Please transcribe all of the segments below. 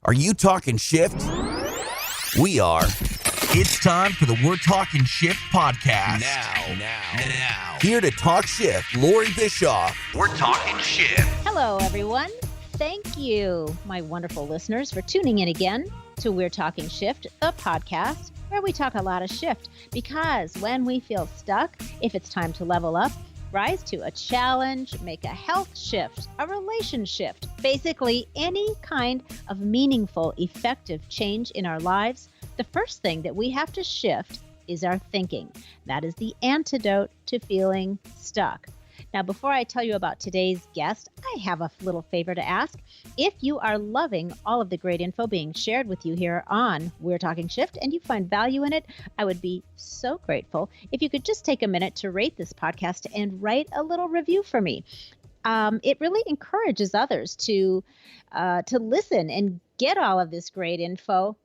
Are you talking shift? We are. It's time for the We're Talking Shift podcast. Now. Here to talk shift, Loree Bischoff. We're Talking Shift. Hello, everyone. Thank you, my wonderful listeners, for tuning in again to We're Talking Shift, the podcast where we talk a lot of shift. Because when we feel stuck, if it's time to level up, rise to a challenge, make a health shift, a relationship shift, basically any kind of meaningful, effective change in our lives, the first thing that we have to shift is our thinking. That is the antidote to feeling stuck. Now, before I tell you about today's guest, I have a little favor to ask. If you are loving all of the great info being shared with you here on We're Talking Shift and you find value in it, I would be so grateful if you could just take a minute to rate this podcast and write a little review for me. It really encourages others to listen and get all of this great info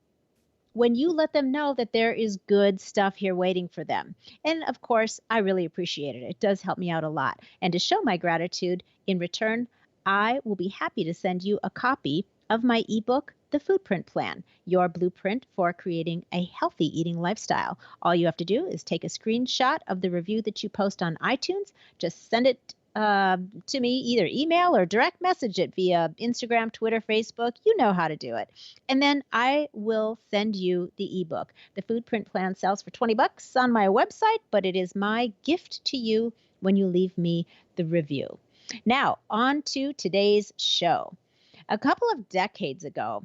when you let them know that there is good stuff here waiting for them. And of course, I really appreciate it. It does help me out a lot. And to show my gratitude in return, I will be happy to send you a copy of my ebook, The Foodprint Plan, your blueprint for creating a healthy eating lifestyle. All you have to do is take a screenshot of the review that you post on iTunes, just send it to me, either email or direct message it via Instagram, Twitter, Facebook. You know how to do it. And then I will send you the ebook. The Foodprint Plan sells for $20 on my website, but it is my gift to you when you leave me the review. Now, on to today's show. A couple of decades ago,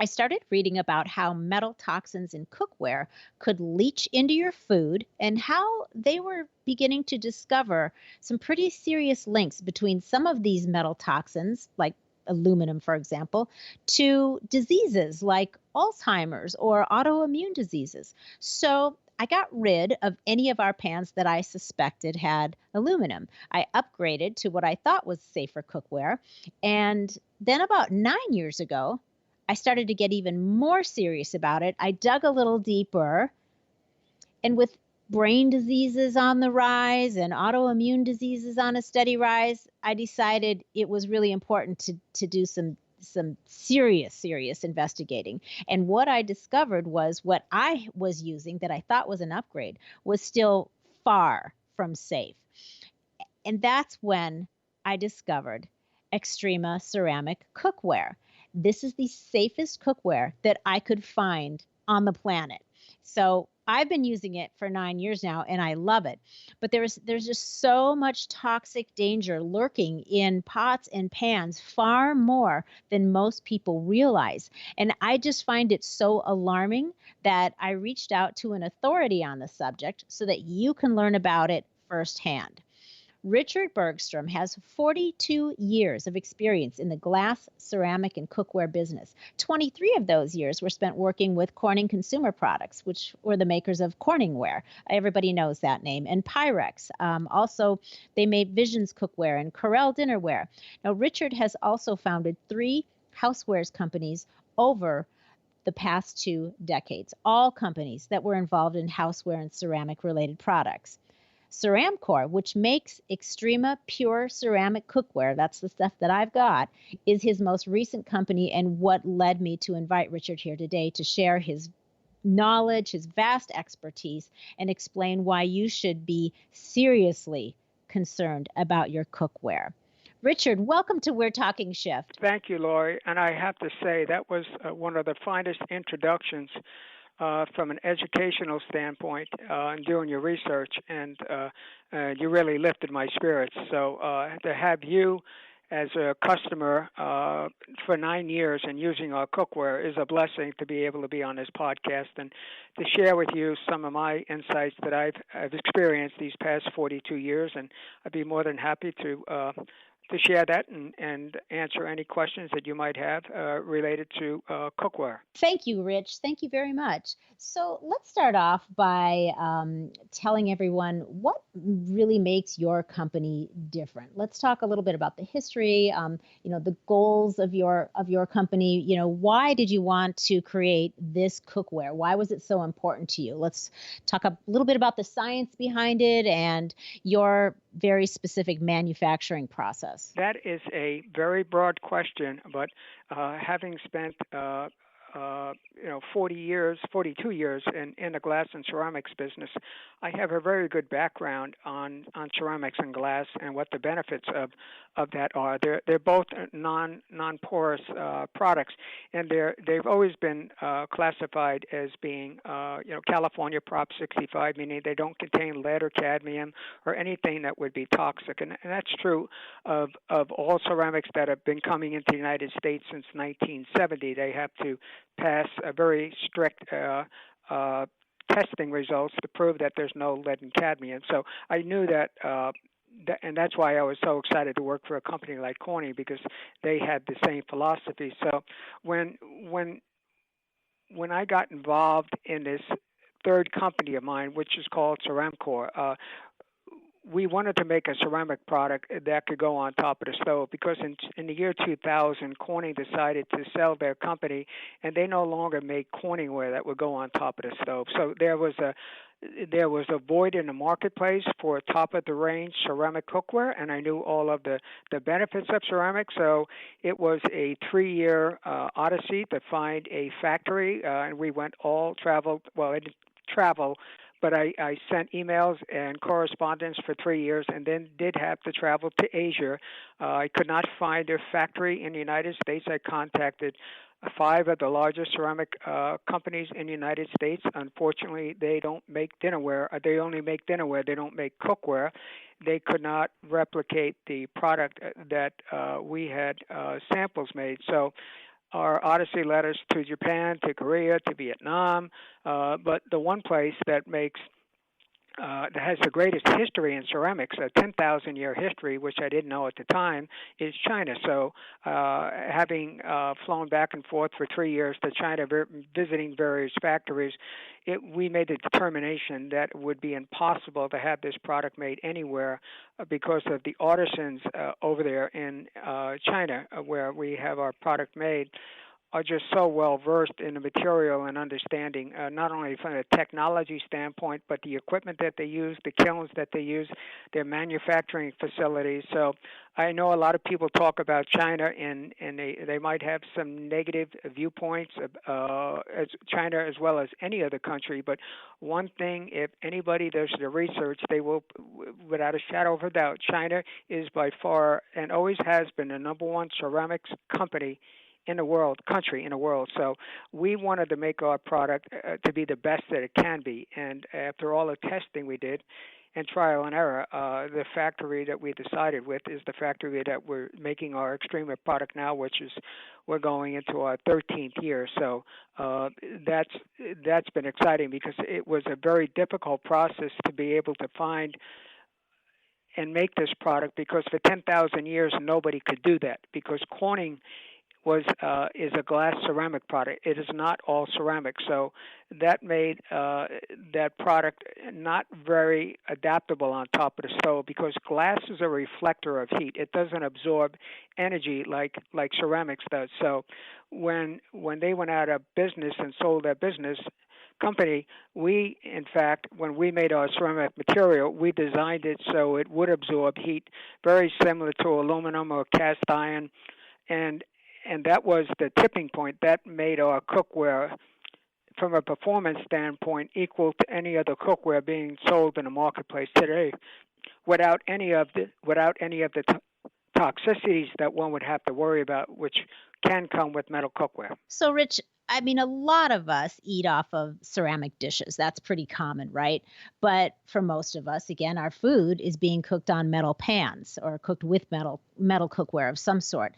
I started reading about how metal toxins in cookware could leach into your food and how they were beginning to discover some pretty serious links between some of these metal toxins, like aluminum, for example, to diseases like Alzheimer's or autoimmune diseases. So I got rid of any of our pans that I suspected had aluminum. I upgraded to what I thought was safer cookware. And then about 9 years ago, I started to get even more serious about it. I dug a little deeper, and with brain diseases on the rise and autoimmune diseases on a steady rise, I decided it was really important to do some serious investigating. And what I discovered was what I was using that I thought was an upgrade was still far from safe. And that's when I discovered Extrema ceramic cookware. This is the safest cookware that I could find on the planet. So I've been using it for 9 years now, and I love it. But there's just so much toxic danger lurking in pots and pans, far more than most people realize. And I just find it so alarming that I reached out to an authority on the subject so that you can learn about it firsthand. Richard Bergstrom has 42 years of experience in the glass, ceramic, and cookware business. 23 of those years were spent working with Corning Consumer Products, which were the makers of Corningware. Everybody knows that name. And Pyrex. Also, they made Visions Cookware and Corel Dinnerware. Now, Richard has also founded 3 housewares companies over the past 2 decades, all companies that were involved in houseware and ceramic-related products. Ceramcor, which makes Extrema pure ceramic cookware, that's the stuff that I've got, is his most recent company and what led me to invite Richard here today to share his knowledge, his vast expertise, and explain why you should be seriously concerned about your cookware. Richard, welcome to We're Talking Shift. Thank you, Loree. And I have to say that was one of the finest introductions from an educational standpoint in doing your research, and you really lifted my spirits. So to have you as a customer for 9 years and using our cookware is a blessing to be able to be on this podcast and to share with you some of my insights that I've experienced these past 42 years, and I'd be more than happy to share that and answer any questions that you might have related to cookware. Thank you, Rich. Thank you very much. So let's start off by telling everyone what really makes your company different. Let's talk a little bit about the history, the goals of your company. Why did you want to create this cookware? Why was it so important to you? Let's talk a little bit about the science behind it and your very specifispecific manufacturing process? That is a very broad question, but having spent 42 years in the glass and ceramics business, I have a very good background on ceramics and glass and what the benefits of that are. They're both non-porous products, and they've always been classified as being California Prop 65, meaning they don't contain lead or cadmium or anything that would be toxic, and that's true of all ceramics that have been coming into the United States since 1970. They have to pass a very strict testing results to prove that there's no lead and cadmium. So I knew that, and that's why I was so excited to work for a company like Corning, because they had the same philosophy. So when I got involved in this third company of mine, which is called Ceramcor, we wanted to make a ceramic product that could go on top of the stove, because in the year 2000, Corning decided to sell their company, and they no longer make Corningware that would go on top of the stove. So there was a void in the marketplace for top-of-the-range ceramic cookware, and I knew all of the benefits of ceramic. So it was a 3-year odyssey to find a factory, and we went all traveled. Well, I didn't travel, but I sent emails and correspondence for 3 years, and then did have to travel to Asia. I could not find a factory in the United States. I contacted 5 of the largest ceramic companies in the United States. Unfortunately, they don't make dinnerware. They only make dinnerware. They don't make cookware. They could not replicate the product that we had samples made. So our odyssey led us to Japan, to Korea, to Vietnam, but the one place that has the greatest history in ceramics, a 10,000-year history, which I didn't know at the time, is China. So having flown back and forth for 3 years to China, visiting various factories, we made the determination that it would be impossible to have this product made anywhere because of the artisans over there in China, where we have our product made, are just so well versed in the material and understanding, not only from a technology standpoint, but the equipment that they use, the kilns that they use, their manufacturing facilities. So I know a lot of people talk about China, and they might have some negative viewpoints as China as well as any other country. But one thing, if anybody does the research, they will, without a shadow of a doubt, China is by far and always has been the number one ceramics country in the world. So we wanted to make our product to be the best that it can be. And after all the testing we did and trial and error, the factory that we decided with is the factory that we're making our Extrema product now, which is we're going into our 13th year. So that's been exciting, because it was a very difficult process to be able to find and make this product, because for 10,000 years nobody could do that, because Corning is a glass ceramic product. It is not all ceramic, so that made that product not very adaptable on top of the stove, because glass is a reflector of heat. It doesn't absorb energy like ceramics does. So when they went out of business and sold their business company, we, in fact, when we made our ceramic material, we designed it so it would absorb heat, very similar to aluminum or cast iron, and that was the tipping point that made our cookware, from a performance standpoint, equal to any other cookware being sold in the marketplace today, without any of the toxicities that one would have to worry about, which can come with metal cookware. So, Rich, I mean, a lot of us eat off of ceramic dishes. That's pretty common, right? But for most of us, again, our food is being cooked on metal pans or cooked with metal cookware of some sort.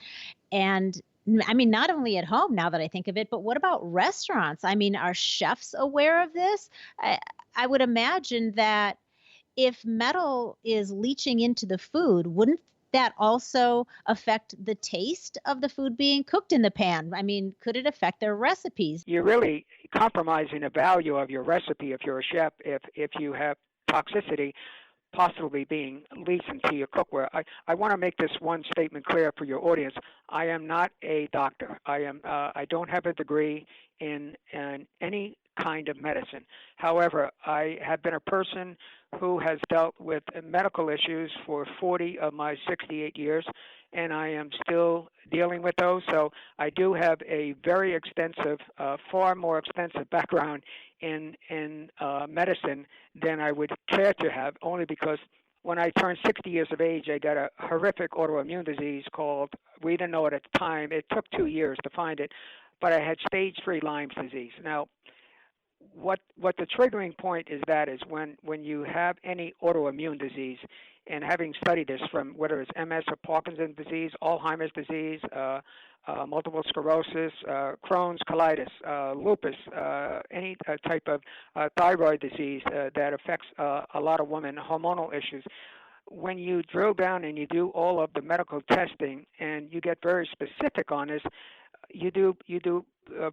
And I mean, not only at home, now that I think of it, but what about restaurants? I mean, are chefs aware of this? I would imagine that if metal is leaching into the food, wouldn't that also affect the taste of the food being cooked in the pan? I mean, could it affect their recipes? You're really compromising the value of your recipe if you're a chef, if you have toxicity possibly being leached into your cookware. I want to make this one statement clear for your audience. I am not a doctor. I don't have a degree in any kind of medicine. However, I have been a person who has dealt with medical issues for 40 of my 68 years, and I am still dealing with those. So I do have a very extensive, far more extensive background in medicine than I would care to have, only because when I turned 60 years of age, I got a horrific autoimmune disease called, we didn't know it at the time. It took 2 years to find it, but I had stage 3 Lyme's disease. Now, what the triggering point is when you have any autoimmune disease, and having studied this from whether it's MS or Parkinson's disease, Alzheimer's disease, multiple sclerosis, Crohn's, colitis, lupus, any type of thyroid disease that affects a lot of women, hormonal issues. When you drill down and you do all of the medical testing and you get very specific on this, you do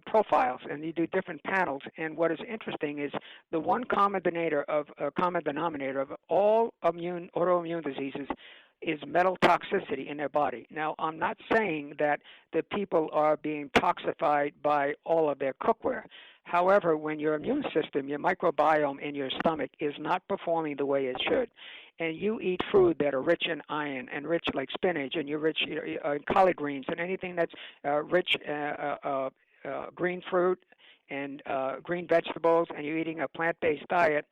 profiles and you do different panels. And what is interesting is the one common denominator of all autoimmune diseases is metal toxicity in their body. Now, I'm not saying that the people are being toxified by all of their cookware. However, when your immune system, your microbiome in your stomach is not performing the way it should, and you eat food that are rich in iron and rich like spinach, and you're rich in collard greens and anything that's rich green fruit and green vegetables, and you're eating a plant-based diet,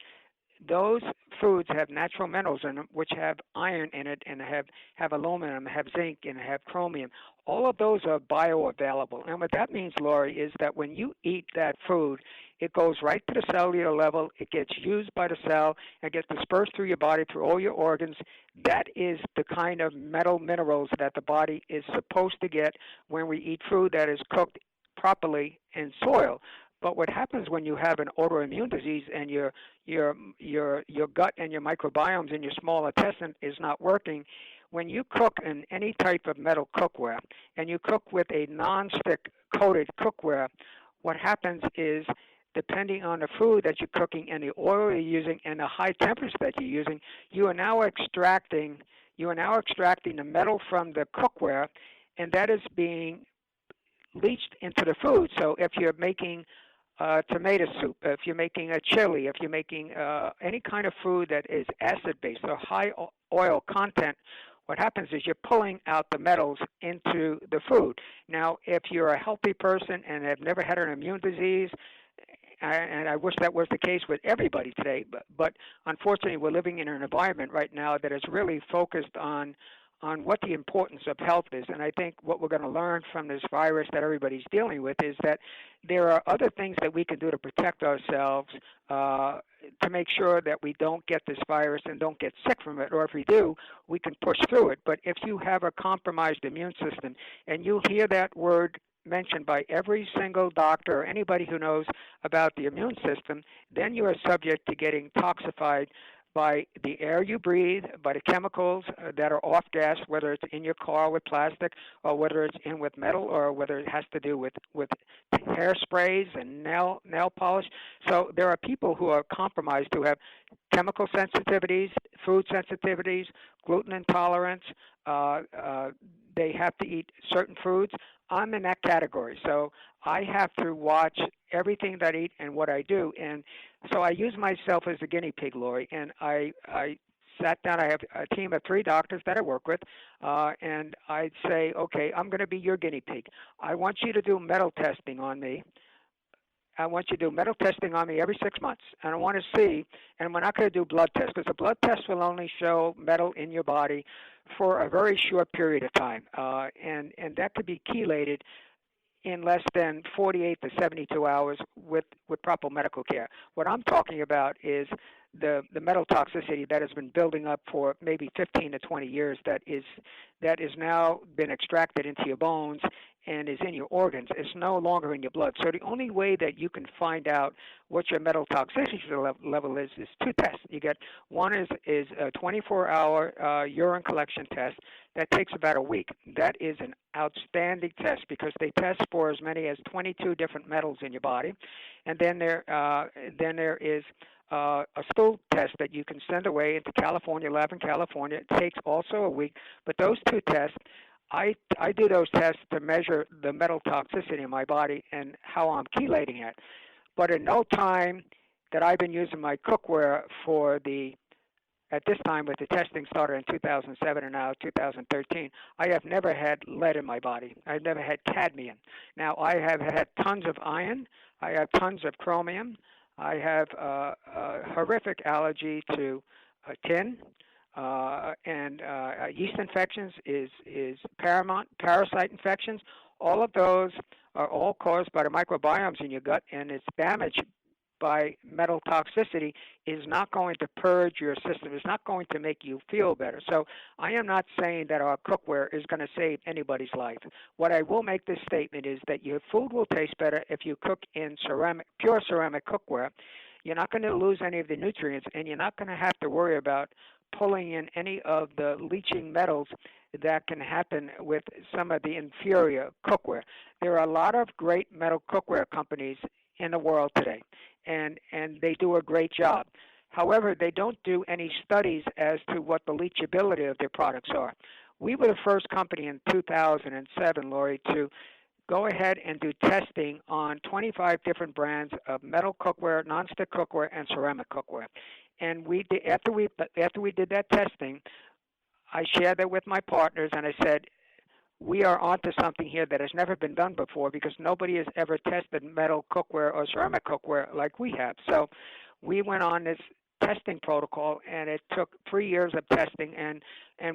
those foods have natural minerals in them, which have iron in it and have aluminum, have zinc, and have chromium. All of those are bioavailable. And what that means, Loree, is that when you eat that food, it goes right to the cellular level. It gets used by the cell and gets dispersed through your body, through all your organs. That is the kind of metal minerals that the body is supposed to get when we eat food that is cooked properly in soil. But what happens when you have an autoimmune disease and your gut and your microbiomes in your small intestine is not working, when you cook in any type of metal cookware and you cook with a non-stick coated cookware, what happens is, depending on the food that you're cooking and the oil you're using and the high temperature that you're using, you are now extracting the metal from the cookware, and that is being leached into the food. So if you're making tomato soup, if you're making a chili, if you're making any kind of food that is acid-based or high oil content, what happens is you're pulling out the metals into the food. Now, if you're a healthy person and have never had an immune disease, and I wish that was the case with everybody today, but unfortunately we're living in an environment right now that is really focused on what the importance of health is. And I think what we're going to learn from this virus that everybody's dealing with is that there are other things that we can do to protect ourselves to make sure that we don't get this virus and don't get sick from it, or if we do, we can push through it. But if you have a compromised immune system, and you'll hear that word mentioned by every single doctor or anybody who knows about the immune system, then you are subject to getting toxified by the air you breathe, by the chemicals that are off gas, whether it's in your car with plastic or whether it's in with metal or whether it has to do with hairsprays and nail polish. So there are people who are compromised who have chemical sensitivities, food sensitivities, gluten intolerance. They have to eat certain foods. I'm in that category. So I have to watch everything that I eat and what I do. And so I use myself as a guinea pig, Loree, and I sat down. I have a team of 3 doctors that I work with, and I'd say, okay, I'm going to be your guinea pig. I want you to do metal testing on me. I want you to do metal testing on me every 6 months, and I want to see, and we're not going to do blood tests, because a blood test will only show metal in your body for a very short period of time, and that could be chelated in less than 48 to 72 hours with proper medical care. What I'm talking about is the metal toxicity that has been building up for maybe 15 to 20 years that is now been extracted into your bones and is in your organs. It's no longer in your blood. So the only way that you can find out what your metal toxicity level is 2 tests. You get one is a 24-hour urine collection test that takes about a week. That is an outstanding test because they test for as many as 22 different metals in your body, and then there is a stool test that you can send away into California, lab in California. It takes also a week, but those 2 tests, I do those tests to measure the metal toxicity in my body and how I'm chelating it. But in no time that I've been using my cookware at this time, with the testing started in 2007 and now 2013, I have never had lead in my body. I've never had cadmium. Now, I have had tons of iron. I have tons of chromium. I have a horrific allergy to tin, and yeast infections is paramount. Parasite infections, all of those are all caused by the microbiomes in your gut, and it's damaged by metal toxicity is not going to purge your system. It's not going to make you feel better. So I am not saying that our cookware is going to save anybody's life. What I will make this statement is that your food will taste better if you cook in pure ceramic cookware. You're not going to lose any of the nutrients, and you're not going to have to worry about pulling in any of the leaching metals that can happen with some of the inferior cookware. There are a lot of great metal cookware companies in the world today, and they do a great job. However, they don't do any studies as to what the leachability of their products are. We were the first company in 2007, Loree, to go ahead and do testing on 25 different brands of metal cookware, nonstick cookware, and ceramic cookware. And after we did that testing, I shared that with my partners, and I said, we are onto something here that has never been done before, because nobody has ever tested metal cookware or ceramic cookware like we have. So we went on this testing protocol, and it took 3 years of testing, and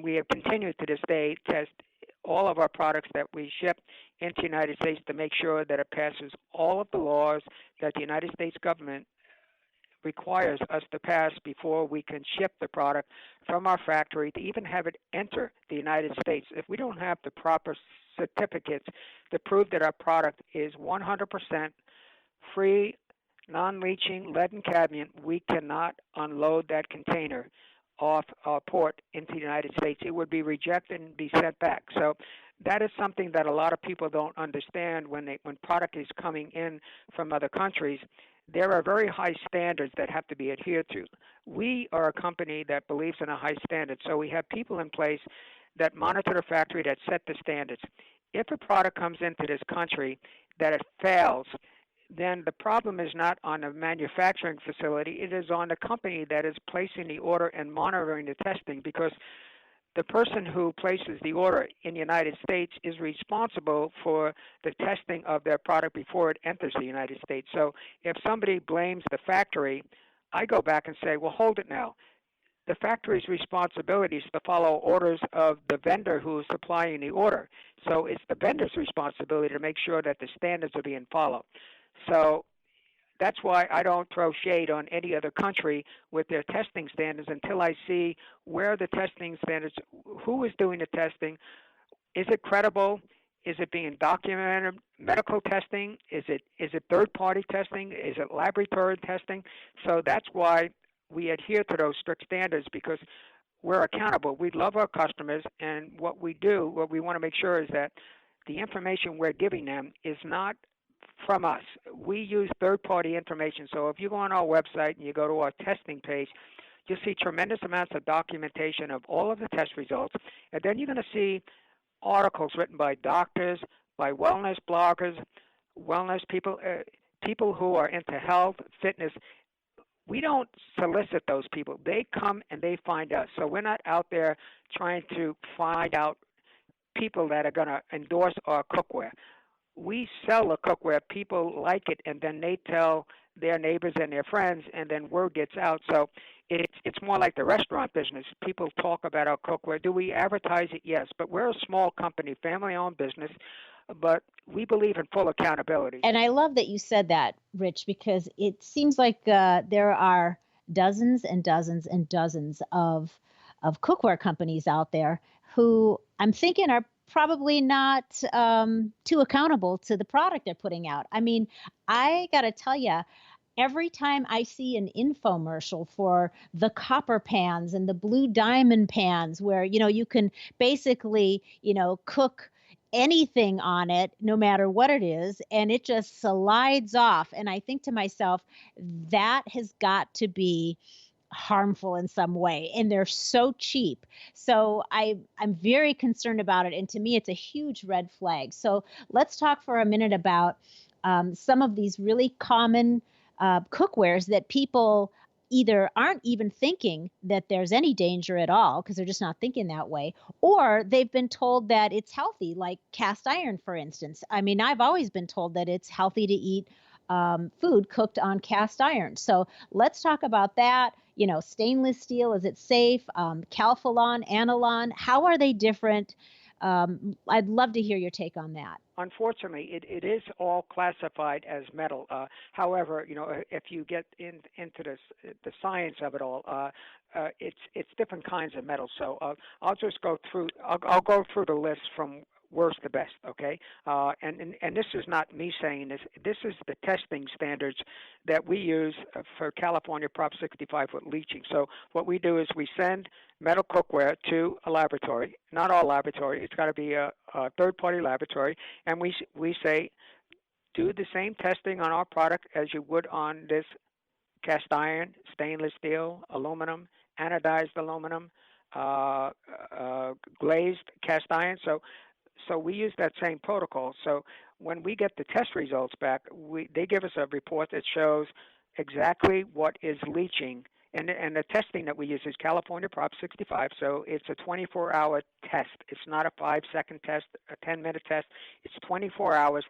we have continued to this day test all of our products that we ship into the United States to make sure that it passes all of the laws that the United States government requires us to pass before we can ship the product from our factory to even have it enter the United States. If we don't have the proper certificates to prove that our product is 100% free, non-leaching lead and cadmium, we cannot unload that container off our port into the United States. It would be rejected and be sent back. So that is something that a lot of people don't understand when product is coming in from other countries. There are very high standards that have to be adhered to. We are a company that believes in a high standard, so we have people in place that monitor the factory, that set the standards. If a product comes into this country that it fails, then the problem is not on the manufacturing facility. It is on the company that is placing the order and monitoring the testing, because the person who places the order in the United States is responsible for the testing of their product before it enters the United States. So if somebody blames the factory, I go back and say, well, hold it now. The factory's responsibility is to follow orders of the vendor who is supplying the order. So it's the vendor's responsibility to make sure that the standards are being followed. So that's why I don't throw shade on any other country with their testing standards until I see where the testing standards, who is doing the testing, is it credible, is it being documented, medical testing, is it third-party testing, is it laboratory testing. So that's why we adhere to those strict standards, because we're accountable. We love our customers, and what we want to make sure is that the information we're giving them is not from us. We use third-party information. So if you go on our website and you go to our testing page, you'll see tremendous amounts of documentation of all of the test results. And then you're going to see articles written by doctors, by wellness bloggers, wellness people, people who are into health, fitness. We don't solicit those people. They come and they find us. So we're not out there trying to find out people that are going to endorse our cookware. We sell the cookware, people like it, and then they tell their neighbors and their friends, and then word gets out. So it's more like the restaurant business. People talk about our cookware. Do we advertise it? Yes, but we're a small company, family-owned business, but we believe in full accountability. And I love that you said that, Rich, because it seems like there are dozens and dozens and dozens of cookware companies out there who I'm thinking are probably not too accountable to the product they're putting out. I mean, I got to tell you, every time I see an infomercial for the copper pans and the blue diamond pans where, you can basically, cook anything on it, no matter what it is, and it just slides off. And I think to myself, that has got to be harmful in some way, and they're so cheap. So I'm very concerned about it, and to me it's a huge red flag. So let's talk for a minute about some of these really common cookwares that people either aren't even thinking that there's any danger at all because they're just not thinking that way, or they've been told that it's healthy, like cast iron, for instance. I mean, I've always been told that it's healthy to eat food cooked on cast iron. So let's talk about that. You know, stainless steel, is it safe? Calphalon, Anilon, how are they different? I'd love to hear your take on that. Unfortunately, it is all classified as metal. However, if you get into the science of it all, it's different kinds of metals. So I'll just go through. I'll go through the list from worst to best. Okay, and this is not me saying this. This is the testing standards that we use for California Prop 65 with leaching. So what we do is we send metal cookware to a laboratory, not all laboratory, it's got to be a third-party laboratory, and we say, do the same testing on our product as you would on this cast iron, stainless steel, aluminum, anodized aluminum, glazed cast iron. So we use that same protocol. So when we get the test results back, they give us a report that shows exactly what is leaching. And the testing that we use is California Prop 65, so it's a 24-hour test. It's not a 5-second test, a 10-minute test. It's 24 hours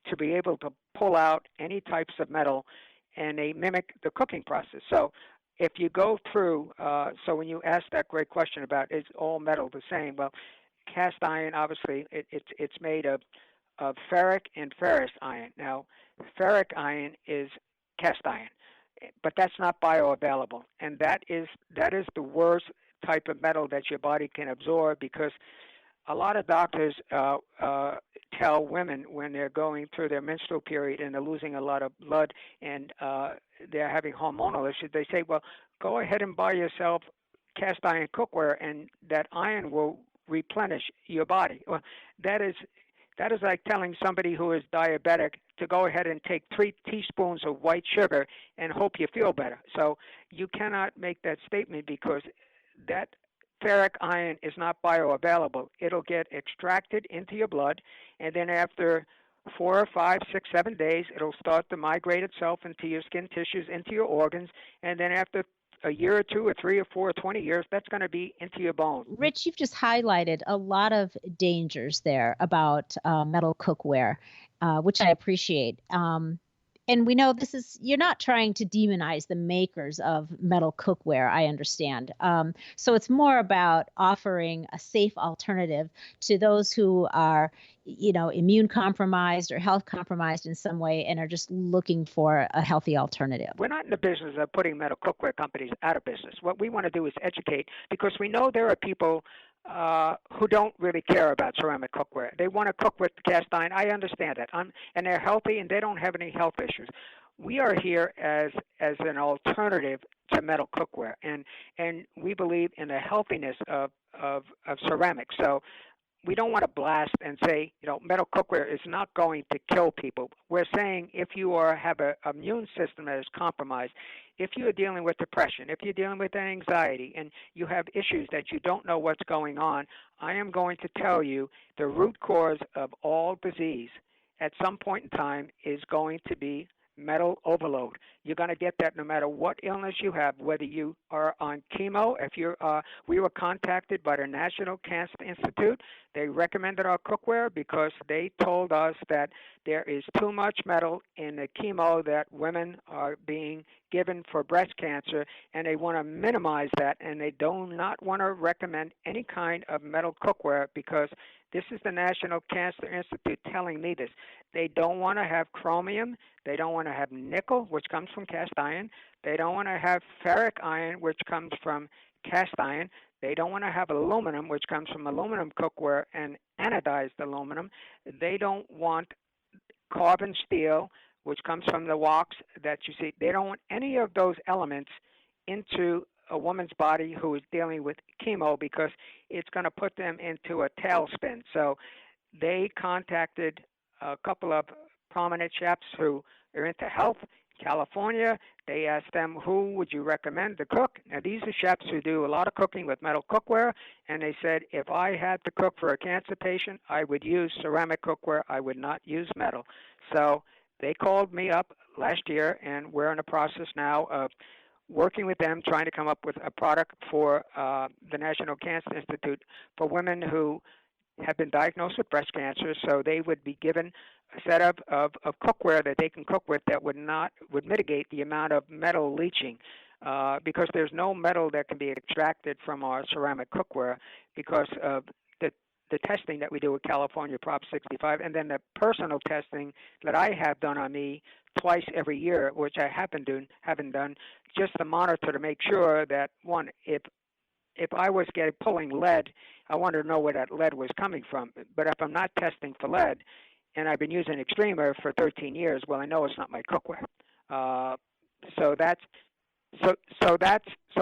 to be able to pull out any types of metal, and they mimic the cooking process. So if you go through, so when you ask that great question about is all metal the same, well, cast iron, obviously, it's made of ferric and ferrous iron. Now, ferric iron is cast iron, but that's not bioavailable, and that is the worst type of metal that your body can absorb, because a lot of doctors tell women when they're going through their menstrual period and they're losing a lot of blood and they're having hormonal issues, they say, well, go ahead and buy yourself cast iron cookware and that iron will replenish your body. Well, that is like telling somebody who is diabetic to go ahead and take 3 teaspoons of white sugar and hope you feel better. So you cannot make that statement, because that ferric iron is not bioavailable. It'll get extracted into your blood, and then after 4 or 5, 6, 7 days, it'll start to migrate itself into your skin tissues, into your organs, and then after a year or 2 or 3 or 4 or 20 years, that's going to be into your bones. Rich, you've just highlighted a lot of dangers there about metal cookware, which I appreciate. And we know you're not trying to demonize the makers of metal cookware, I understand. So it's more about offering a safe alternative to those who are, immune compromised or health compromised in some way and are just looking for a healthy alternative. We're not in the business of putting metal cookware companies out of business. What we want to do is educate, because we know there are people who don't really care about ceramic cookware. They want to cook with cast iron. I understand that. And they're healthy and they don't have any health issues. We are here as an alternative to metal cookware, and we believe in the healthiness of ceramics. So we don't want to blast and say, metal cookware is not going to kill people. We're saying if you have an immune system that is compromised, if you're dealing with depression, if you're dealing with anxiety, and you have issues that you don't know what's going on, I am going to tell you the root cause of all disease at some point in time is going to be metal overload. You're going to get that no matter what illness you have, whether you are on chemo. We were contacted by the National Cancer Institute. They recommended our cookware because they told us that there is too much metal in the chemo that women are being given for breast cancer, and they want to minimize that, and they do not want to recommend any kind of metal cookware, because this is the National Cancer Institute telling me this. They don't want to have chromium. They don't want to have nickel, which comes from cast iron. They don't want to have ferric iron, which comes from cast iron. They don't want to have aluminum, which comes from aluminum cookware and anodized aluminum. They don't want carbon steel, which comes from the woks that you see. They don't want any of those elements into a woman's body who is dealing with chemo, because it's going to put them into a tailspin. So they contacted a couple of prominent chefs who are into health. California, they asked them, who would you recommend to cook? Now, these are chefs who do a lot of cooking with metal cookware, and they said, if I had to cook for a cancer patient, I would use ceramic cookware. I would not use metal. So they called me up last year, and we're in the process now of working with them, trying to come up with a product for the National Cancer Institute for women who have been diagnosed with breast cancer. So they would be given a set of cookware that they can cook with that would mitigate the amount of metal leaching. Because there's no metal that can be extracted from our ceramic cookware because of the testing that we do with California Prop 65, and then the personal testing that I have done on me twice every year, which I haven't done, just to monitor to make sure that, one, if I was pulling lead, I wanted to know where that lead was coming from. But if I'm not testing for lead, and I've been using Extremer for 13 years, well, I know it's not my cookware. So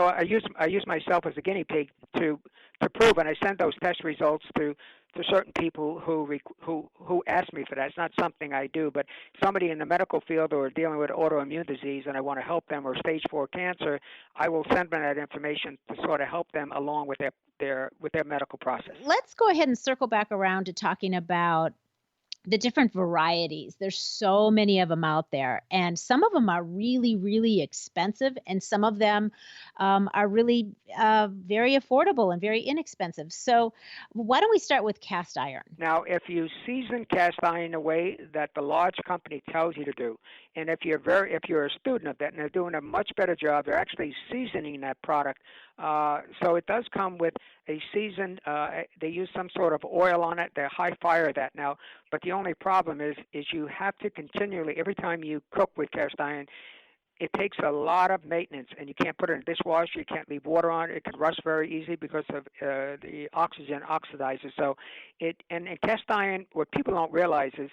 I use myself as a guinea pig to prove, and I send those test results to certain people who ask me for that. It's not something I do, but somebody in the medical field or dealing with autoimmune disease, and I want to help them, or stage 4 cancer, I will send them that information to sort of help them along with their medical process. Let's go ahead and circle back around to talking about the different varieties. There's so many of them out there, and some of them are really, really expensive, and some of them are really very affordable and very inexpensive. So why don't we start with cast iron? Now, if you season cast iron the way that the large company tells you to do, and if you're a student of that, and they're doing a much better job, they're actually seasoning that product. So it does come with a seasoned, they use some sort of oil on it. They high fire that now. But the only problem is you have to continually, every time you cook with cast iron, it takes a lot of maintenance, and you can't put it in a dishwasher. You can't leave water on it. It can rust very easy because of the oxygen oxidizes. So and cast iron, what people don't realize is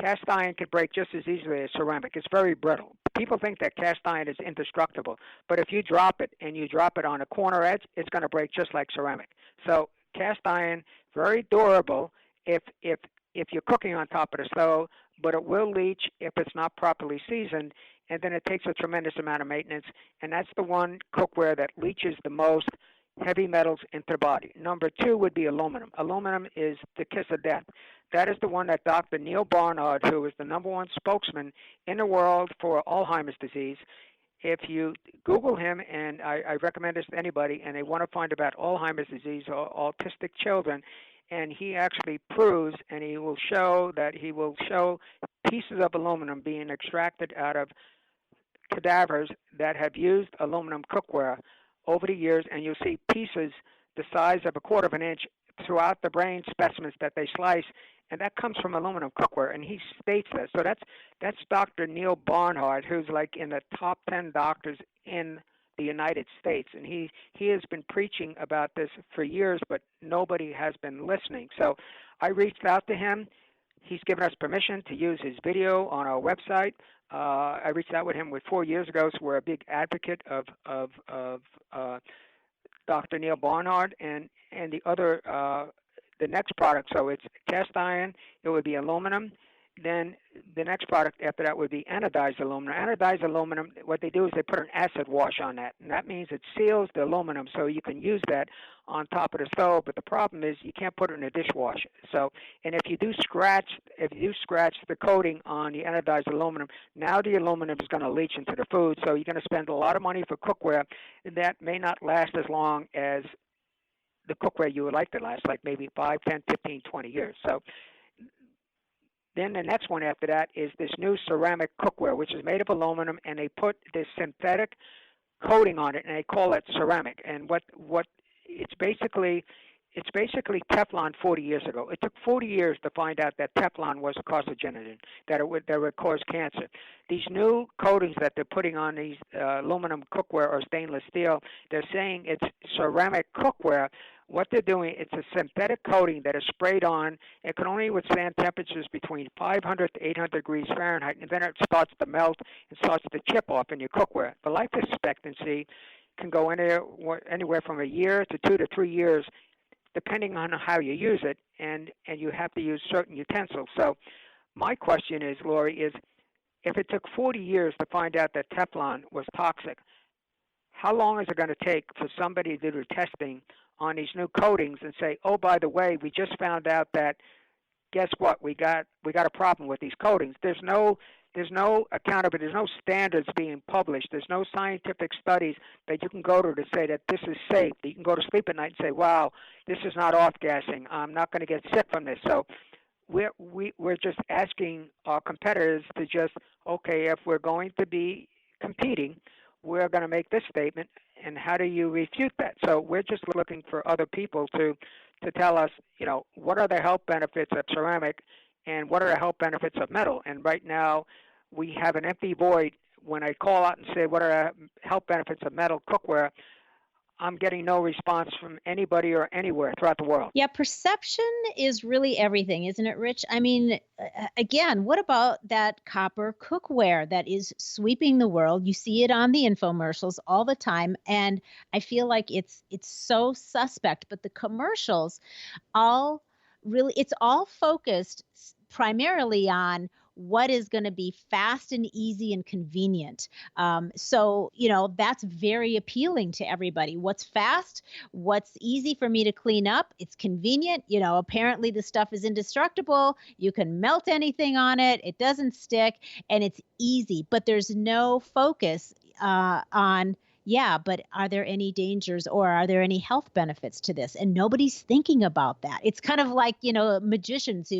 cast iron can break just as easily as ceramic. It's very brittle. People think that cast iron is indestructible, but if you drop it and you drop it on a corner edge, it's going to break just like ceramic. So cast iron, very durable if you're cooking on top of the stove, but it will leach if it's not properly seasoned, and then it takes a tremendous amount of maintenance, and that's the one cookware that leaches the most heavy metals into the body. Number 2 would be aluminum. Aluminum is the kiss of death. That is the one that Dr. Neil Barnard, who is the #1 spokesman in the world for Alzheimer's disease, if you Google him, and I recommend this to anybody, and they want to find about Alzheimer's disease or autistic children, and he actually proves, and he will show pieces of aluminum being extracted out of cadavers that have used aluminum cookware over the years, and you'll see pieces the size of a quarter of an inch throughout the brain specimens that they slice, and that comes from aluminum cookware, and he states that. So that's Dr. Neil Barnard, who's like in the top 10 doctors in the United States, and he has been preaching about this for years, but nobody has been listening. So I reached out to him. He's given us permission to use his video on our website. I reached out with him 4 years ago, so we're a big advocate of Dr. Neil Barnard and the other the next product. So it's cast iron. It would be aluminum. Then the next product after that would be anodized aluminum. Anodized aluminum, what they do is they put an acid wash on that, and that means it seals the aluminum, so you can use that on top of the stove. But the problem is you can't put it in a dishwasher. So, and if you do scratch the coating on the anodized aluminum, now the aluminum is going to leach into the food. So you're going to spend a lot of money for cookware that may not last as long as the cookware you would like to last, like maybe 5, 10, 15, 20 years. So then the next one after that is this new ceramic cookware, which is made of aluminum, and they put this synthetic coating on it, and they call it ceramic. And what it's basically Teflon 40 years ago. It took 40 years to find out that Teflon was a carcinogen, that it would cause cancer. These new coatings that they're putting on these aluminum cookware or stainless steel, they're saying it's ceramic cookware. What they're doing, it's a synthetic coating that is sprayed on. It can only withstand temperatures between 500 to 800 degrees Fahrenheit, and then it starts to melt and starts to chip off in your cookware. The life expectancy can go anywhere from a year to 2 to 3 years, depending on how you use it, and you have to use certain utensils. So my question is, Loree, is if it took 40 years to find out that Teflon was toxic, how long is it going to take for somebody to do testing on these new coatings and say, oh, by the way, we just found out that guess what? We got a problem with these coatings. There's no accountability. There's no standards being published. There's no scientific studies that you can go to say that this is safe. That you can go to sleep at night and say, "Wow, this is not off-gassing. I'm not going to get sick from this." So we're just asking our competitors to just, okay, if we're going to be competing, we're going to make this statement, and how do you refute that? So we're just looking for other people to tell us, what are the health benefits of ceramic and what are the health benefits of metal? And right now we have an empty void. When I call out and say, what are the health benefits of metal cookware, I'm getting no response from anybody or anywhere throughout the world. Yeah, perception is really everything, isn't it, Rich? I mean, again, what about that copper cookware that is sweeping the world? You see it on the infomercials all the time, and I feel like it's so suspect. But the commercials, it's all focused primarily on what is going to be fast and easy and convenient. So, that's very appealing to everybody. What's fast? What's easy for me to clean up? It's convenient. Apparently the stuff is indestructible. You can melt anything on it. It doesn't stick, and it's easy. But there's no focus on, but are there any dangers or are there any health benefits to this? And nobody's thinking about that. It's kind of like, magicians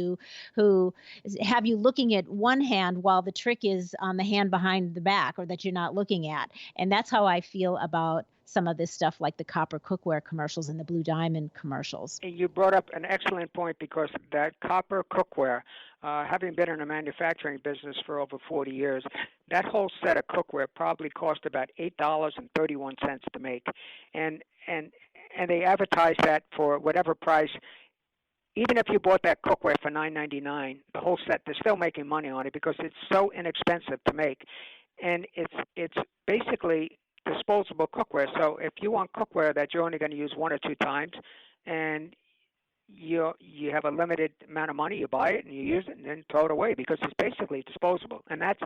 who have you looking at one hand while the trick is on the hand behind the back, or that you're not looking at. And that's how I feel about some of this stuff, like the copper cookware commercials and the Blue Diamond commercials. You brought up an excellent point, because that copper cookware, having been in the manufacturing business for over 40 years, that whole set of cookware probably cost about $8.31 to make, and they advertise that for whatever price. Even if you bought that cookware for $9.99, the whole set, they're still making money on it because it's so inexpensive to make, and it's basically disposable cookware. So if you want cookware that you're only going to use one or two times, and you have a limited amount of money, you buy it and you use it and then throw it away, because it's basically disposable. And that's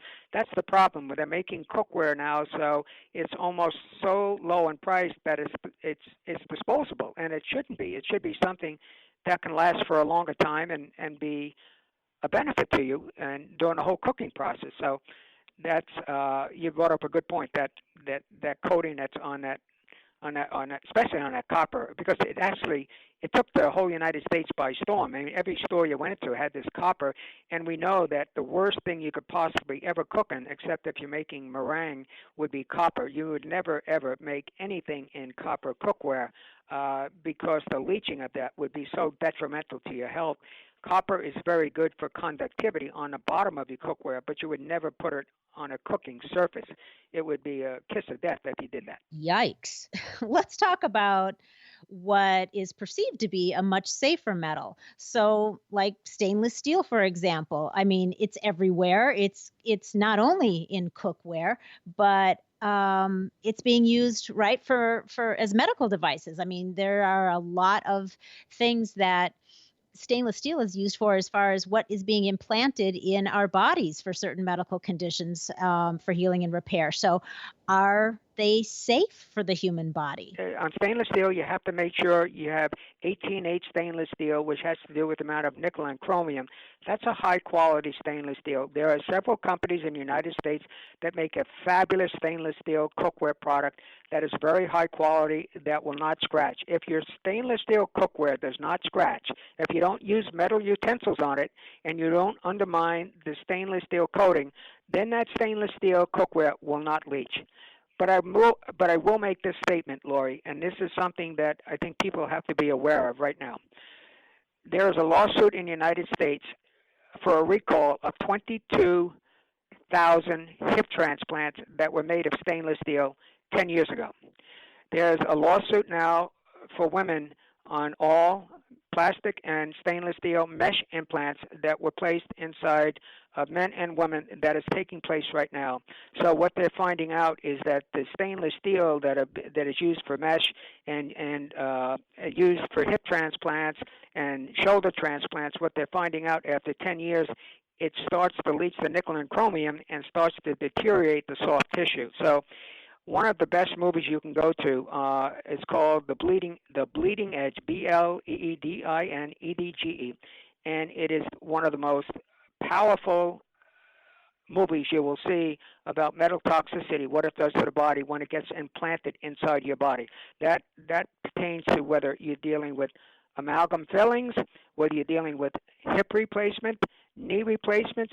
the problem with them making cookware now. So it's almost so low in price that it's disposable, and it shouldn't be. It should be something that can last for a longer time and be a benefit to you and during the whole cooking process. So that's you brought up a good point, that coating that's on that, especially on that copper, because it took the whole United States by storm. I mean, every store you went to had this copper, and we know that the worst thing you could possibly ever cook in, except if you're making meringue, would be copper. You would never ever make anything in copper cookware because the leaching of that would be so detrimental to your health. Copper is very good for conductivity on the bottom of your cookware, but you would never put it on a cooking surface. It would be a kiss of death if you did that. Yikes. Let's talk about what is perceived to be a much safer metal. So like stainless steel, for example. I mean, it's everywhere. It's not only in cookware, but it's being used for as medical devices. I mean, there are a lot of things that stainless steel is used for, as far as what is being implanted in our bodies for certain medical conditions, for healing and repair. So are they safe for the human body? On stainless steel, you have to make sure you have 18H stainless steel, which has to do with the amount of nickel and chromium. That's a high-quality stainless steel. There are several companies in the United States that make a fabulous stainless steel cookware product that is very high quality, that will not scratch. If your stainless steel cookware does not scratch, if you don't use metal utensils on it, and you don't undermine the stainless steel coating, then that stainless steel cookware will not leach. But I will make this statement, Loree, and this is something that I think people have to be aware of right now. There is a lawsuit in the United States for a recall of 22,000 hip transplants that were made of stainless steel 10 years ago. There's a lawsuit now for women on all plastic and stainless steel mesh implants that were placed inside of men and women that is taking place right now. So what they're finding out is that the stainless steel that is used for mesh and used for hip transplants and shoulder transplants, what they're finding out after 10 years, it starts to leach the nickel and chromium and starts to deteriorate the soft tissue. So one of the best movies you can go to is called The Bleeding Edge, BLEEDINEDGE. and it is one of the most powerful movies you will see about metal toxicity, what it does to the body when it gets implanted inside your body. That pertains to whether you're dealing with amalgam fillings, whether you're dealing with hip replacement, knee replacements,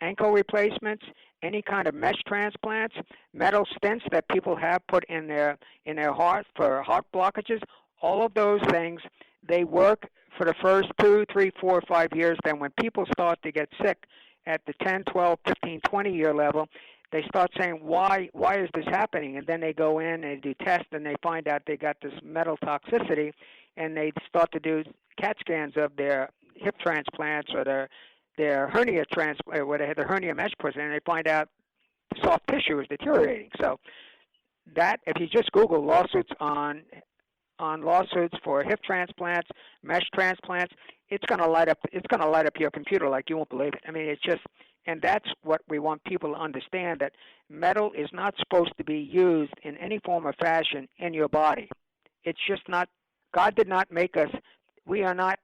ankle replacements, any kind of mesh transplants, metal stents that people have put in their heart for heart blockages. All of those things, they work for the first 2, 3, 4, 5 years. Then when people start to get sick at the 10, 12, 15, 20-year level, they start saying, why is this happening? And then they go in and they do tests, and they find out they got this metal toxicity, and they start to do CAT scans of their hip transplants or their hernia transplant, where they had the hernia mesh put in, and they find out the soft tissue is deteriorating. So that, if you just Google lawsuits on lawsuits for hip transplants, mesh transplants, it's going to light up your computer like you won't believe it. I mean, it's just, and that's what we want people to understand, that metal is not supposed to be used in any form or fashion in your body. It's just not. God did not make us. We are not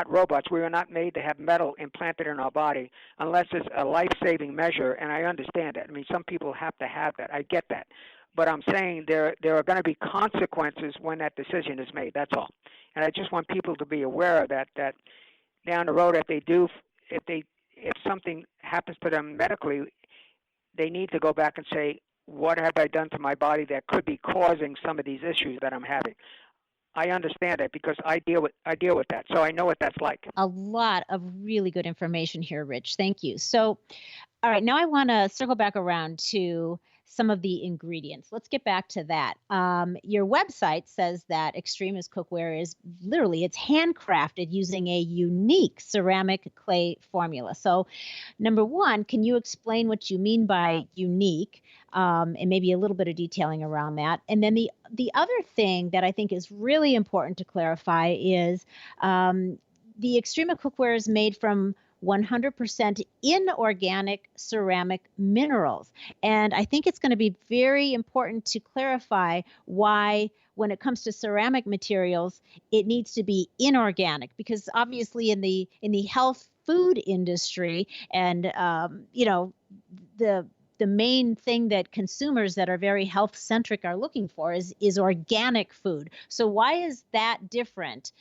robots. We are not made to have metal implanted in our body unless it's a life-saving measure, and I understand that. I mean, some people have to have that. I get that. But I'm saying there are going to be consequences when that decision is made. That's all. And I just want people to be aware of that down the road, if something happens to them medically, they need to go back and say, what have I done to my body that could be causing some of these issues that I'm having? I understand it because I deal with that, so I know what that's like. A lot of really good information here, Rich. Thank you. So, all right, now I want to circle back around to some of the ingredients. Let's get back to that. Your website says that Extremis Cookware is it's handcrafted using a unique ceramic clay formula. So, number one, can you explain what you mean by unique, and maybe a little bit of detailing around that? And then the other thing that I think is really important to clarify is the Extremis Cookware is made from 100% inorganic ceramic minerals. And I think it's going to be very important to clarify why, when it comes to ceramic materials, it needs to be inorganic, because obviously in the health food industry and the main thing that consumers that are very health centric are looking for is organic food. So why is that different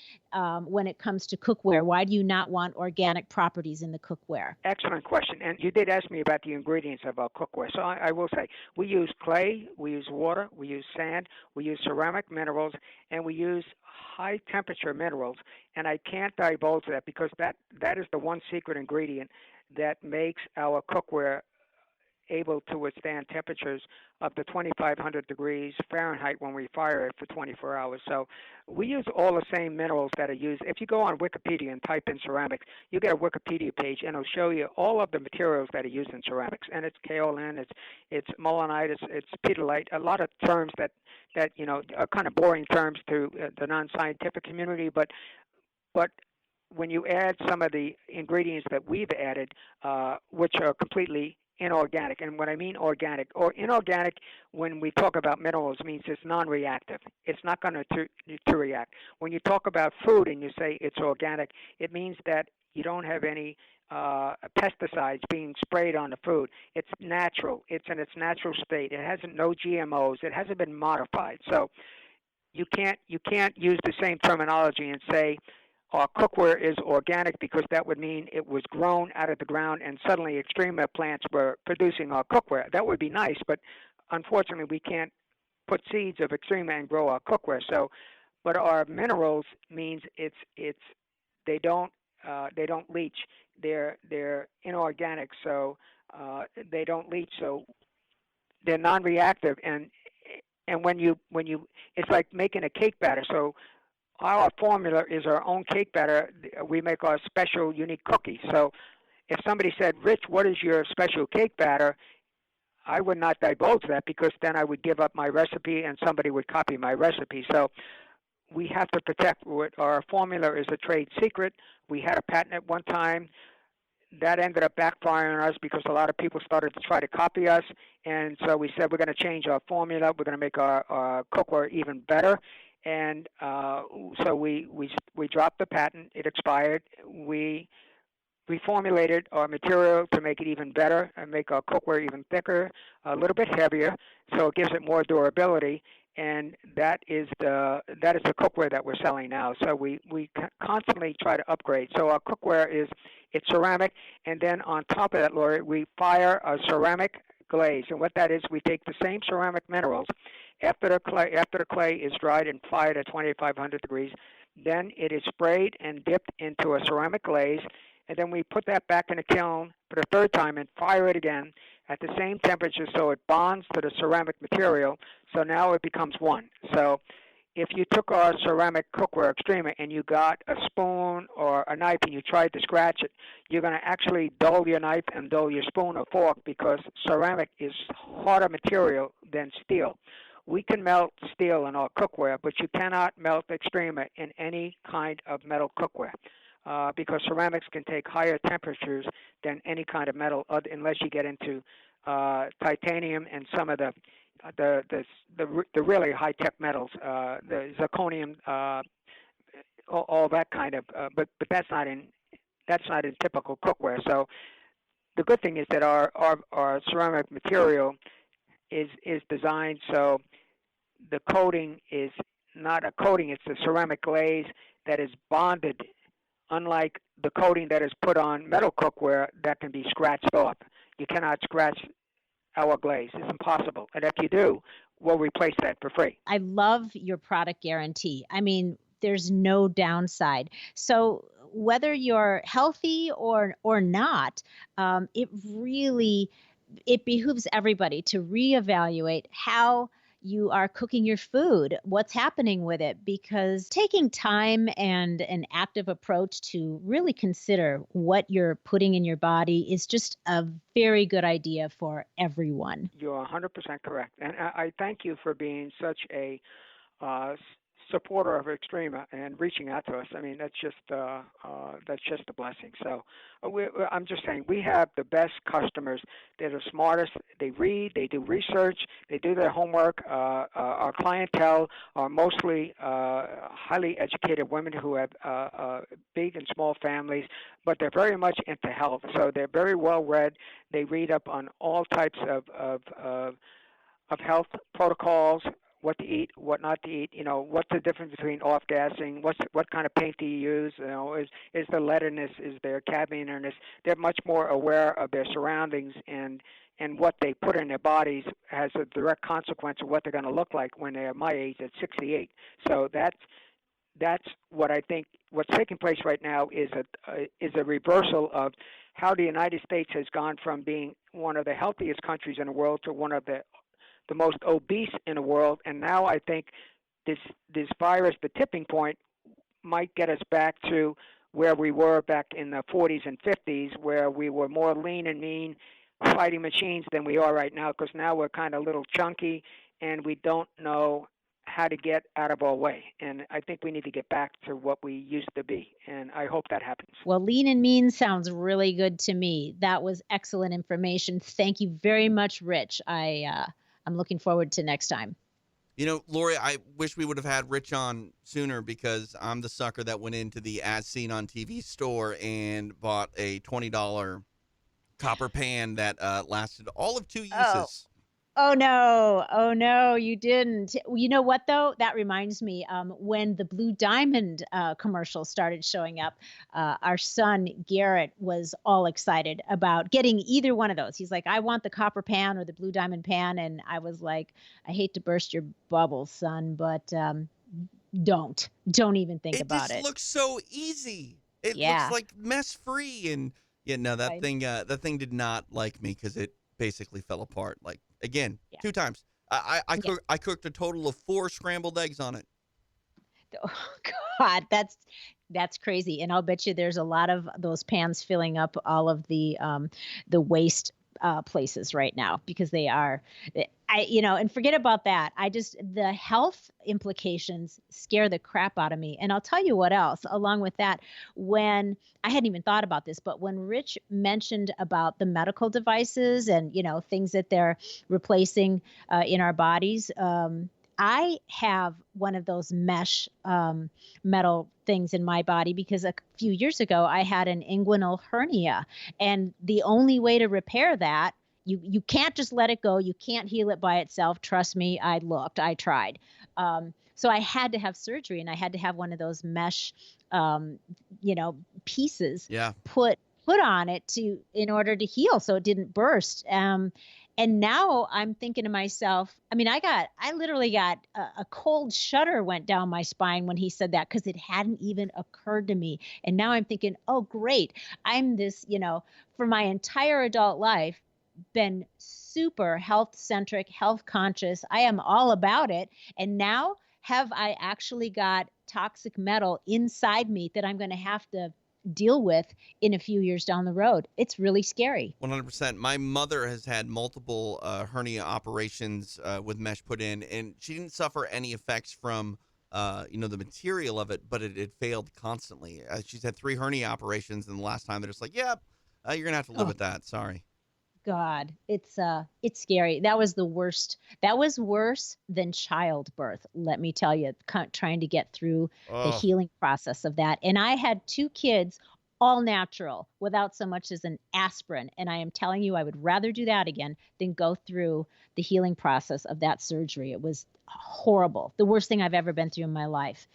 when it comes to cookware? Why do you not want organic properties in the cookware? Excellent question. And you did ask me about the ingredients of our cookware. So I will say we use clay, we use water, we use sand, we use ceramic minerals, and we use high temperature minerals. And I can't divulge that because that is the one secret ingredient that makes our cookware able to withstand temperatures up to 2,500 degrees Fahrenheit when we fire it for 24 hours. So we use all the same minerals that are used. If you go on Wikipedia and type in ceramics, you get a Wikipedia page, and it'll show you all of the materials that are used in ceramics. And it's kaolin, it's molinite, it's petalite, a lot of terms that are kind of boring terms to the non-scientific community, but when you add some of the ingredients that we've added, which are completely inorganic. And when I mean organic or inorganic, when we talk about minerals, means it's non-reactive. It's not going to react. When you talk about food and you say it's organic, it means that you don't have any pesticides being sprayed on the food. It's natural. It's in its natural state. It has no GMOs. It hasn't been modified. So you can't use the same terminology and say our cookware is organic, because that would mean it was grown out of the ground and suddenly Extrema plants were producing our cookware. That would be nice, but unfortunately we can't put seeds of Extrema and grow our cookware. So, but our minerals means they don't leach. They're inorganic, so they don't leach. So they're non-reactive, and when you it's like making a cake batter. So our formula is our own cake batter. We make our special, unique cookies. So if somebody said, Rich, what is your special cake batter? I would not divulge that, because then I would give up my recipe and somebody would copy my recipe. So we have to protect what our formula is a trade secret. We had a patent at one time. That ended up backfiring on us because a lot of people started to try to copy us. And so we said, we're going to change our formula. We're going to make our cookware even better. And so we dropped the patent. It expired. We reformulated our material to make it even better and make our cookware even thicker, a little bit heavier, so it gives it more durability. And that is the cookware that we're selling now. So we constantly try to upgrade. So our cookware it's ceramic, and then on top of that, Loree, we fire a ceramic glaze. And what that is, we take the same ceramic minerals after the clay is dried and fired at 2,500 degrees. Then it is sprayed and dipped into a ceramic glaze, and then we put that back in the kiln for the third time and fire it again at the same temperature so it bonds to the ceramic material, so now it becomes one. So if you took our ceramic cookware Extrema and you got a spoon or a knife and you tried to scratch it, you're going to actually dull your knife and dull your spoon or fork because ceramic is harder material than steel. We can melt steel in our cookware, but you cannot melt Extrema in any kind of metal cookware. Because ceramics can take higher temperatures than any kind of metal, unless you get into titanium and some of the really high tech metals, the zirconium, all that kind of. But that's not in typical cookware. So the good thing is that our ceramic material is designed so the coating is not a coating; it's a ceramic glaze that is bonded. Unlike the coating that is put on metal cookware that can be scratched off. You cannot scratch our glaze. It's impossible. And if you do, we'll replace that for free. I love your product guarantee. I mean, there's no downside. So whether you're healthy or not, it behooves everybody to reevaluate how you are cooking your food, what's happening with it, because taking time and an active approach to really consider what you're putting in your body is just a very good idea for everyone. You're 100% correct. And I thank you for being such a supporter of Extrema and reaching out to us. I mean, that's just a blessing. So I'm just saying, we have the best customers. They're the smartest. They read, they do research, they do their homework. Our clientele are mostly highly educated women who have big and small families, but they're very much into health. So they're very well read. They read up on all types of health protocols, what to eat, what not to eat, what's the difference between off-gassing, what kind of paint do you use, is there lead in this, is there cadmium in this. They're much more aware of their surroundings, and what they put in their bodies has a direct consequence of what they're going to look like when they're my age at 68. So that's what I think what's taking place right now is a reversal of how the United States has gone from being one of the healthiest countries in the world to one of the most obese in the world, and now I think this virus, the tipping point, might get us back to where we were back in the 40s and 50s, where we were more lean and mean fighting machines than we are right now, because now we're kind of a little chunky, and we don't know how to get out of our way. And I think we need to get back to what we used to be, and I hope that happens. Well, lean and mean sounds really good to me. That was excellent information. Thank you very much, Rich. I'm looking forward to next time. Loree, I wish we would have had Rich on sooner, because I'm the sucker that went into the As Seen on TV store and bought a $20 copper pan that lasted all of 2 uses. Oh, no, you didn't. You know what, though? That reminds me, when the Blue Diamond commercial started showing up, our son, Garrett, was all excited about getting either one of those. He's like, I want the copper pan or the Blue Diamond pan. And I was like, I hate to burst your bubble, son, but don't even think about it. It just looks so easy. It looks like mess-free. And that thing did not like me, because it basically fell apart. Like, again, 2 times. I cooked a total of 4 scrambled eggs on it. Oh, God, that's crazy. And I'll bet you there's a lot of those pans filling up all of the waste places right now, because they are, and forget about that. The health implications scare the crap out of me. And I'll tell you what else, along with that, when I hadn't even thought about this, but when Rich mentioned about the medical devices and, things that they're replacing in our bodies, I have one of those mesh metal things in my body because a few years ago I had an inguinal hernia, and the only way to repair that, you can't just let it go. You can't heal it by itself. Trust me, I tried. So I had to have surgery, and I had to have one of those mesh, pieces put on it in order to heal, so it didn't burst. And now I'm thinking to myself, I mean, I literally got a cold shudder went down my spine when he said that, because it hadn't even occurred to me. And now I'm thinking, oh, great. I'm this, for my entire adult life, been super health-centric, health-conscious. I am all about it. And now have I actually got toxic metal inside me that I'm going to have to deal with in a few years down the road? It's really scary. 100%. My mother has had multiple hernia operations with mesh put in, and she didn't suffer any effects from the material of it, but it failed constantly. She's had 3 hernia operations, and the last time they're just like, you're gonna have to live with that. Sorry. God, it's scary. That was the worst. That was worse than childbirth, let me tell you, trying to get through the healing process of that. And I had 2 kids, all natural, without so much as an aspirin. And I am telling you, I would rather do that again than go through the healing process of that surgery. It was horrible. The worst thing I've ever been through in my life.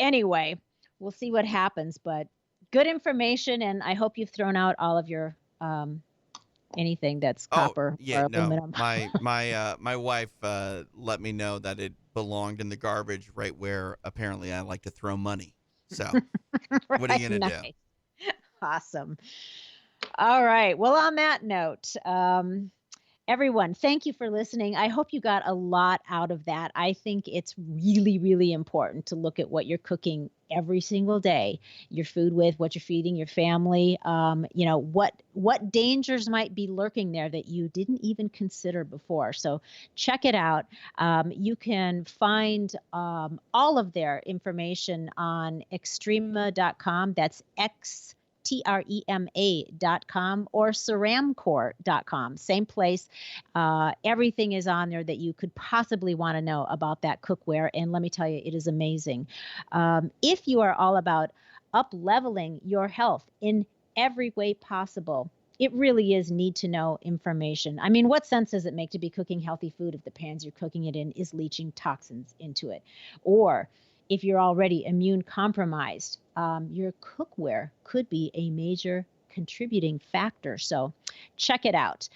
Anyway, we'll see what happens, but good information. And I hope you've thrown out all of your, anything that's copper or aluminum. My wife let me know that it belonged in the garbage right where apparently I like to throw money. So right, what are you gonna do? Awesome. All right. Well, on that note, everyone, thank you for listening. I hope you got a lot out of that. I think it's really, really important to look at what you're cooking every single day, your food with, what you're feeding your family, what dangers might be lurking there that you didn't even consider before. So check it out. You can find all of their information on extrema.com. That's Trema.com or Ceramcor.com. Same place. Everything is on there that you could possibly want to know about that cookware. And let me tell you, it is amazing. If you are all about up-leveling your health in every way possible, it really is need to know information. I mean, what sense does it make to be cooking healthy food if the pans you're cooking it in is leaching toxins into it? Or if you're already immune compromised, your cookware could be a major contributing factor. So check it out.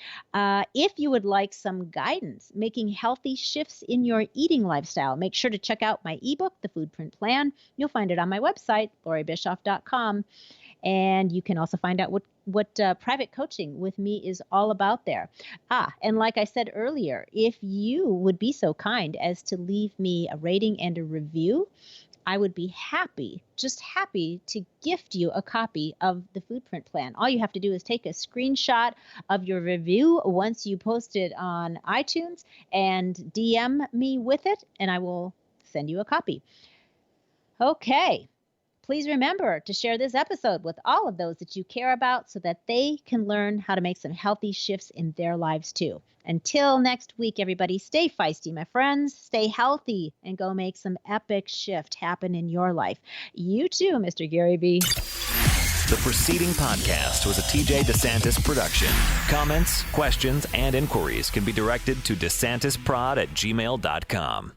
If you would like some guidance making healthy shifts in your eating lifestyle, make sure to check out my ebook, The Foodprint Plan. You'll find it on my website, LoreeBischoff.com. And you can also find out what private coaching with me is all about there. And like I said earlier, if you would be so kind as to leave me a rating and a review, I would be happy, just happy to gift you a copy of the Foodprint Plan. All you have to do is take a screenshot of your review once you post it on iTunes and DM me with it, and I will send you a copy. Okay. Please remember to share this episode with all of those that you care about so that they can learn how to make some healthy shifts in their lives too. Until next week, everybody, stay feisty, my friends. Stay healthy and go make some epic shift happen in your life. You too, Mr. Gary V. The preceding podcast was a TJ DeSantis production. Comments, questions, and inquiries can be directed to DeSantisProd@gmail.com.